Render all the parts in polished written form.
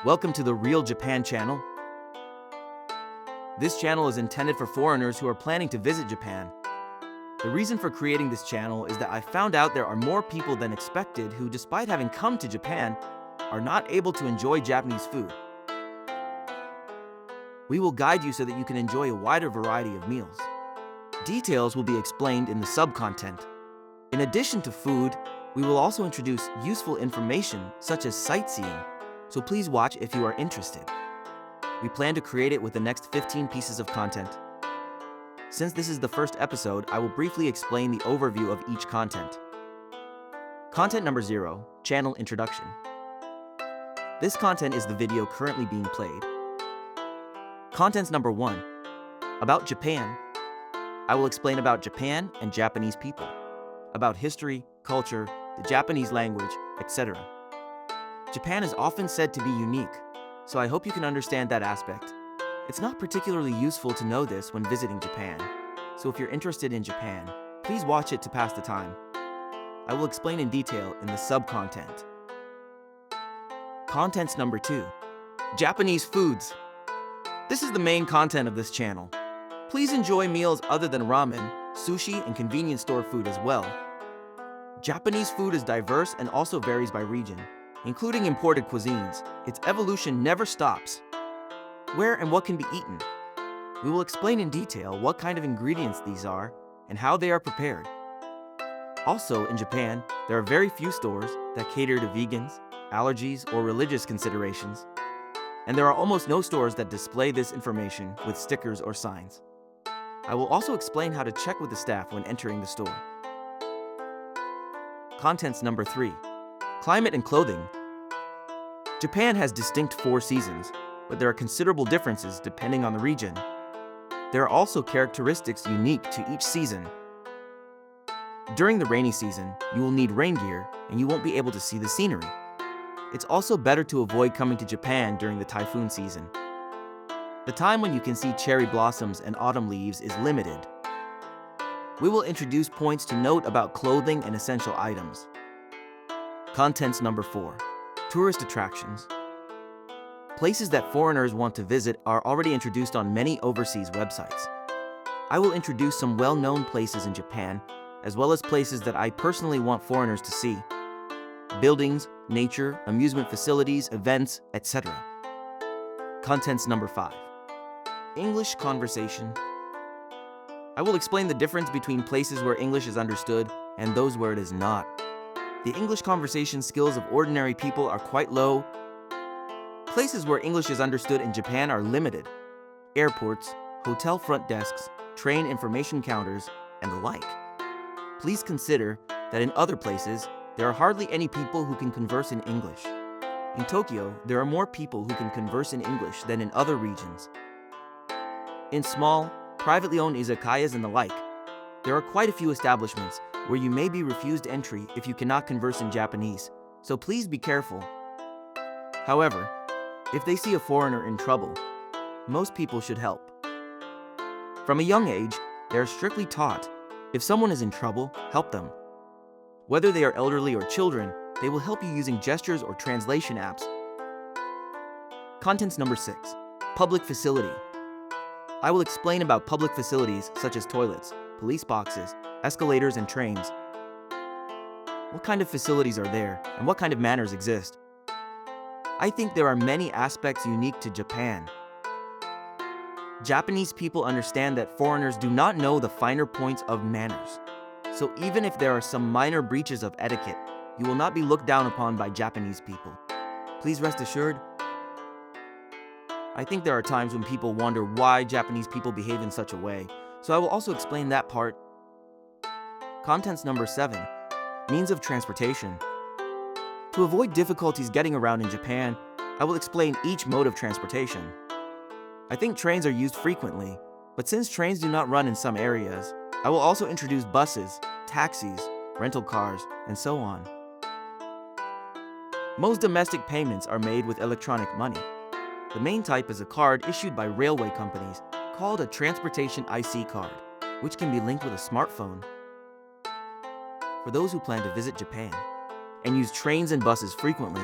Welcome to the Real Japan channel. This channel is intended for foreigners who are planning to visit Japan. The reason for creating this channel is that I found out there are more people than expected who, despite having come to Japan, are not able to enjoy Japanese food. We will guide you so that you can enjoy a wider variety of meals. Details will be explained in the sub-content. In addition to food, we will also introduce useful information such as sightseeing, so please watch if you are interested. We plan to create it with the next 15 pieces of content. Since this is the first episode, I will briefly explain the overview of each content. Content number 0, Channel Introduction. This content is the video currently being played. Contents number 1, About Japan. I will explain about Japan and Japanese people, about history, culture, the Japanese language, etc. Japan is often said to be unique, so I hope you can understand that aspect. It's not particularly useful to know this when visiting Japan, so if you're interested in Japan, please watch it to pass the time. I will explain in detail in the sub-content. Contents number 2, Japanese foods. This is the main content of this channel. Please enjoy meals other than ramen, sushi, and convenience store food as well. Japanese food is diverse and also varies by region, including imported cuisines. Its evolution never stops. Where and what can be eaten? We will explain in detail what kind of ingredients these are and how they are prepared. Also, in Japan, there are very few stores that cater to vegans, allergies, or religious considerations, and there are almost no stores that display this information with stickers or signs. I will also explain how to check with the staff when entering the store. Contents number 3, Climate and Clothing. Japan has distinct 4 seasons, but there are considerable differences depending on the region. There are also characteristics unique to each season. During the rainy season, you will need rain gear and you won't be able to see the scenery. It's also better to avoid coming to Japan during the typhoon season. The time when you can see cherry blossoms and autumn leaves is limited. We will introduce points to note about clothing and essential items. Contents number 4, Tourist attractions. Places that foreigners want to visit are already introduced on many overseas websites. I will introduce some well-known places in Japan, as well as places that I personally want foreigners to see. Buildings, nature, amusement facilities, events, etc. Contents number 5, English conversation. I will explain the difference between places where English is understood and those where it is not. The English conversation skills of ordinary people are quite low. Places where English is understood in Japan are limited. Airports, hotel front desks, train information counters, and the like. Please consider that in other places, there are hardly any people who can converse in English. In Tokyo, there are more people who can converse in English than in other regions. In small, privately owned izakayas and the like, there are quite a few establishments where you may be refused entry if you cannot converse in Japanese, so please be careful. However, if they see a foreigner in trouble, most people should help. From a young age, they are strictly taught, if someone is in trouble, help them. Whether they are elderly or children, they will help you using gestures or translation apps. Contents number 6, Public facility. I will explain about public facilities such as toilets, police boxes, escalators, and trains. What kind of facilities are there, and what kind of manners exist? I think there are many aspects unique to Japan. Japanese people understand that foreigners do not know the finer points of manners. So even if there are some minor breaches of etiquette, you will not be looked down upon by Japanese people. Please rest assured. I think there are times when people wonder why Japanese people behave in such a way, so I will also explain that part. Contents number 7, Means of transportation. To avoid difficulties getting around in Japan, I will explain each mode of transportation. I think trains are used frequently, but since trains do not run in some areas, I will also introduce buses, taxis, rental cars, and so on. Most domestic payments are made with electronic money. The main type is a card issued by railway companies called a transportation IC card, which can be linked with a smartphone. For those who plan to visit Japan and use trains and buses frequently,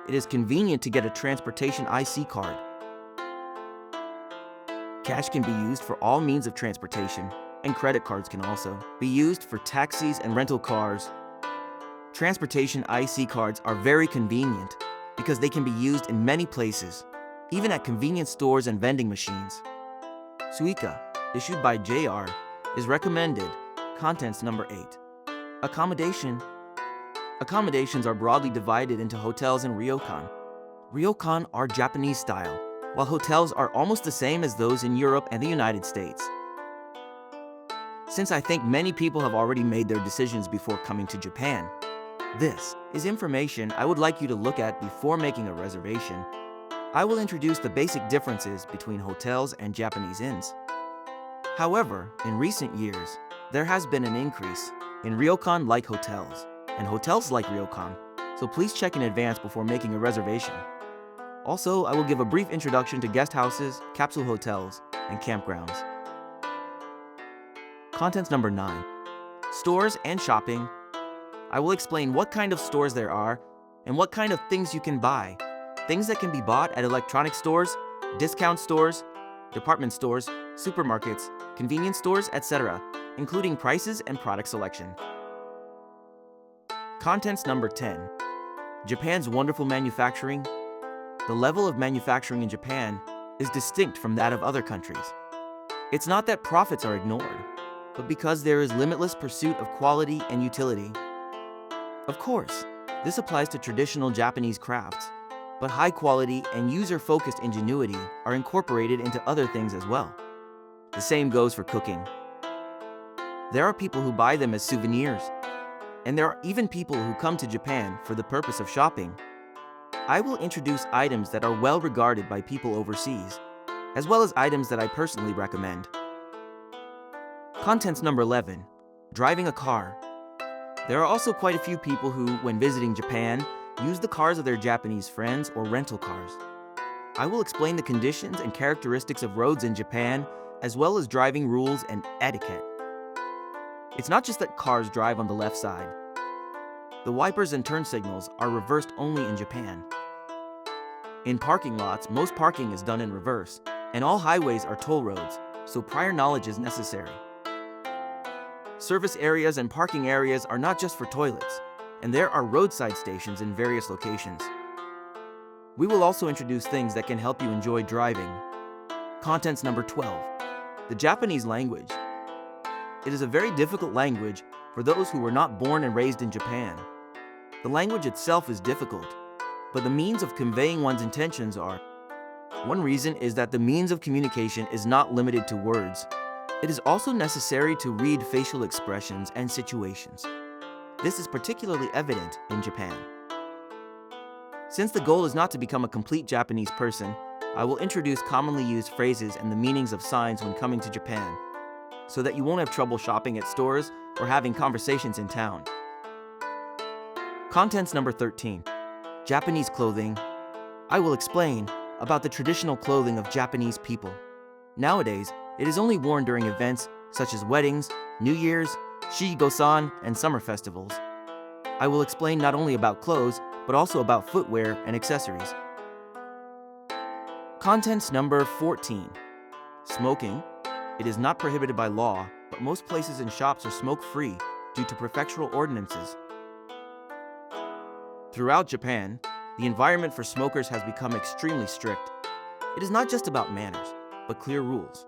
it is convenient to get a transportation IC card. Cash can be used for all means of transportation, and credit cards can also be used for taxis and rental cars. Transportation IC cards are very convenient because they can be used in many places, even at convenience stores and vending machines. Suica, issued by JR, is recommended. Contents number 8. Accommodation. Accommodations are broadly divided into hotels and ryokan. Ryokan are Japanese style, while hotels are almost the same as those in Europe and the United States. Since I think many people have already made their decisions before coming to Japan, this is information I would like you to look at before making a reservation. I will introduce the basic differences between hotels and Japanese inns. However, in recent years, there has been an increase in ryokan-like hotels and hotels like ryokan, so please check in advance before making a reservation. Also, I will give a brief introduction to guest houses, capsule hotels, and campgrounds. Contents number 9. Stores and shopping. I will explain what kind of stores there are and what kind of things you can buy. Things that can be bought at electronic stores, discount stores, department stores, supermarkets, convenience stores, etc., including prices and product selection. Contents number 10. Japan's wonderful manufacturing. The level of manufacturing in Japan is distinct from that of other countries. It's not that profits are ignored, but because there is limitless pursuit of quality and utility. Of course, this applies to traditional Japanese crafts, but high quality and user-focused ingenuity are incorporated into other things as well. The same goes for cooking. There are people who buy them as souvenirs, and there are even people who come to Japan for the purpose of shopping. I will introduce items that are well regarded by people overseas, as well as items that I personally recommend. Contents number 11. Driving a car. There are also quite a few people who, when visiting Japan, use the cars of their Japanese friends or rental cars. I will explain the conditions and characteristics of roads in Japan, as well as driving rules and etiquette. It's not just that cars drive on the left side. The wipers and turn signals are reversed only in Japan. In parking lots, most parking is done in reverse, and all highways are toll roads, so prior knowledge is necessary. Service areas and parking areas are not just for toilets, and there are roadside stations in various locations. We will also introduce things that can help you enjoy driving. Contents number 12. The Japanese language. It is a very difficult language for those who were not born and raised in Japan. The language itself is difficult, but the means of conveying one's intentions are. One reason is that the means of communication is not limited to words. It is also necessary to read facial expressions and situations. This is particularly evident in Japan. Since the goal is not to become a complete Japanese person, I will introduce commonly used phrases and the meanings of signs when coming to Japan, so that you won't have trouble shopping at stores or having conversations in town. Contents number 13. Japanese clothing. I will explain about the traditional clothing of Japanese people. Nowadays, it is only worn during events such as weddings, New Year's, Shichi-go-san, and summer festivals. I will explain not only about clothes, but also about footwear and accessories. Contents number 14. Smoking. It is not prohibited by law, but most places and shops are smoke-free due to prefectural ordinances. Throughout Japan, the environment for smokers has become extremely strict. It is not just about manners, but clear rules.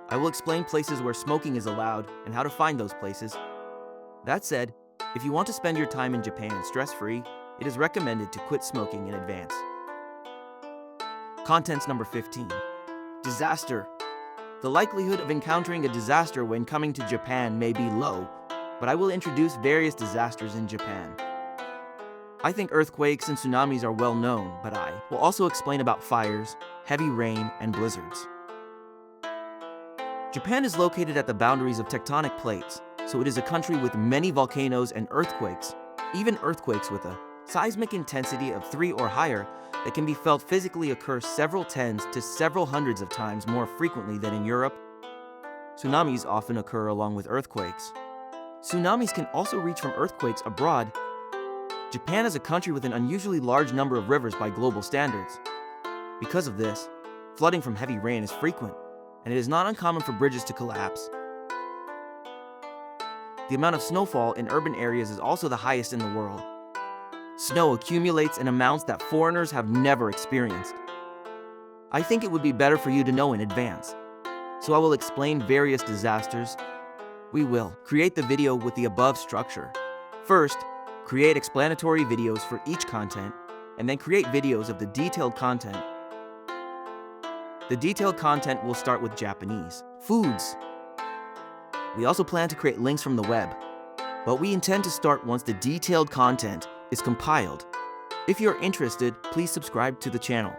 I will explain places where smoking is allowed and how to find those places. That said, if you want to spend your time in Japan stress-free, it is recommended to quit smoking in advance. Contents number 15. Disaster. The likelihood of encountering a disaster when coming to Japan may be low, but I will introduce various disasters in Japan. I think earthquakes and tsunamis are well known, but I will also explain about fires, heavy rain, and blizzards. Japan is located at the boundaries of tectonic plates, so it is a country with many volcanoes and earthquakes, even earthquakes with a seismic intensity of 3 or higher that can be felt physically occur several tens to several hundreds of times more frequently than in Europe. Tsunamis often occur along with earthquakes. Tsunamis can also reach from earthquakes abroad. Japan is a country with an unusually large number of rivers by global standards. Because of this, flooding from heavy rain is frequent, and it is not uncommon for bridges to collapse. The amount of snowfall in urban areas is also the highest in the world. Snow accumulates in amounts that foreigners have never experienced. I think it would be better for you to know in advance, so I will explain various disasters. We will create the video with the above structure. First, create explanatory videos for each content, and then create videos of the detailed content. The detailed content will start with Japanese foods. We also plan to create links from the web, but we intend to start once the detailed content is compiled. If you're interested, please subscribe to the channel.